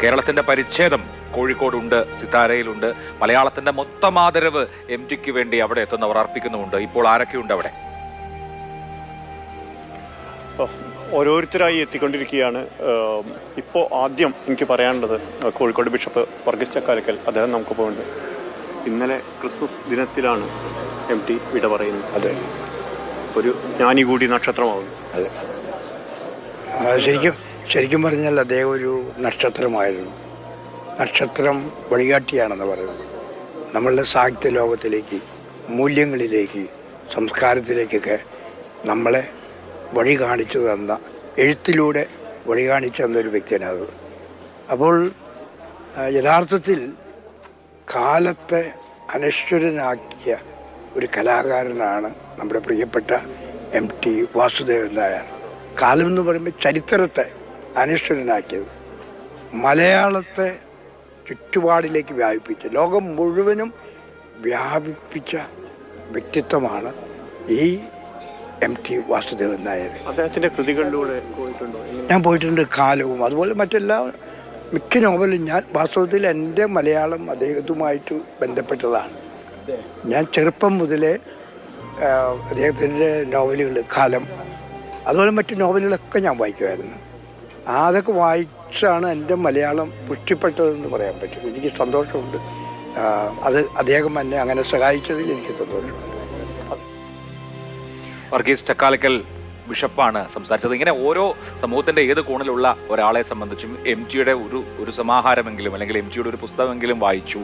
കേരളത്തിന്റെ പരിച്ഛേദം കോഴിക്കോടുണ്ട്, സിത്താരയിലുണ്ട്. മലയാളത്തിന്റെ മൊത്തം ആദരവ് MTക്ക് വേണ്ടി അവിടെ എത്തുന്നവർ അർപ്പിക്കുന്നുമുണ്ട്. ഇപ്പോൾ ആരൊക്കെയുണ്ട് അവിടെ? ഓരോരുത്തരായി എത്തിക്കൊണ്ടിരിക്കുകയാണ്. ഇപ്പോൾ ആദ്യം എനിക്ക് പറയാനുള്ളത് കോഴിക്കോട് ബിഷപ്പ് വർഗീസ് ചക്കാലക്കൽ, അദ്ദേഹം നമുക്കിപ്പോൾ ഉണ്ട്. ഇന്നലെ ക്രിസ്മസ് ദിനത്തിലാണ് MT വിട പറയുന്നത്. അതെ, ഒരു ജ്ഞാനി കൂടി നക്ഷത്രമാകുന്നു. അതെ, ശരിക്കും പറഞ്ഞാൽ അദ്ദേഹം ഒരു നക്ഷത്രമായിരുന്നു. നക്ഷത്രം വഴികാട്ടിയാണെന്ന് പറയുന്നത്. നമ്മളുടെ സാഹിത്യ ലോകത്തിലേക്ക്, മൂല്യങ്ങളിലേക്ക്, സംസ്കാരത്തിലേക്കൊക്കെ നമ്മളെ വഴി കാണിച്ചു തന്ന, എഴുത്തിലൂടെ വഴി കാണിച്ചു തന്നൊരു വ്യക്തിയാണ് അത്. അപ്പോൾ യഥാർത്ഥത്തിൽ കാലത്തെ അനശ്വരനാക്കിയ ഒരു കലാകാരനാണ് നമ്മുടെ പ്രിയപ്പെട്ട MT വാസുദേവൻ നായർ. കാലം എന്ന് പറയുമ്പോൾ ചരിത്രത്തെ അനശ്വരനാക്കിയത്, മലയാളത്തെ ചുറ്റുപാടിലേക്ക് വ്യാപിപ്പിച്ച, ലോകം മുഴുവനും വ്യാപിപ്പിച്ച വ്യക്തിത്വമാണ് ഈ MT വാസുദേവൻ നായർ. അദ്ദേഹത്തിൻ്റെ കൃതികളിലൂടെ പോയിട്ടുണ്ടോ? ഞാൻ പോയിട്ടുണ്ട്. കാലവും അതുപോലെ മറ്റെല്ലാ മിക്ക നോവലും ഞാൻ വാസ്തവത്തിൽ എൻ്റെ മലയാളം അദ്ദേഹത്തുമായിട്ട് ബന്ധപ്പെട്ടതാണ്. ഞാൻ ചെറുപ്പം മുതലേ അദ്ദേഹത്തിൻ്റെ നോവലുകൾ, കാലം, അതുപോലെ മറ്റു നോവലുകളൊക്കെ ഞാൻ വായിക്കുമായിരുന്നു. അതൊക്കെ വായിച്ചാണ് എൻ്റെ മലയാളം പുഷ്ടിപ്പെട്ടതെന്ന് പറയാൻ പറ്റും. എനിക്ക് സന്തോഷമുണ്ട്. അത് അദ്ദേഹം എന്നെ അങ്ങനെ സഹായിച്ചതിൽ എനിക്ക് സന്തോഷമുണ്ട്. വർഗീസ് ചക്കാലക്കൽ ബിഷപ്പാണ് സംസാരിച്ചത്. ഇങ്ങനെ ഓരോ സമൂഹത്തിന്റെ ഏത് കോണിലുള്ള ഒരാളെ സംബന്ധിച്ചും MTയുടെ ഒരു സമാഹാരമെങ്കിലും അല്ലെങ്കിൽ MTയുടെ ഒരു പുസ്തകമെങ്കിലും വായിച്ചു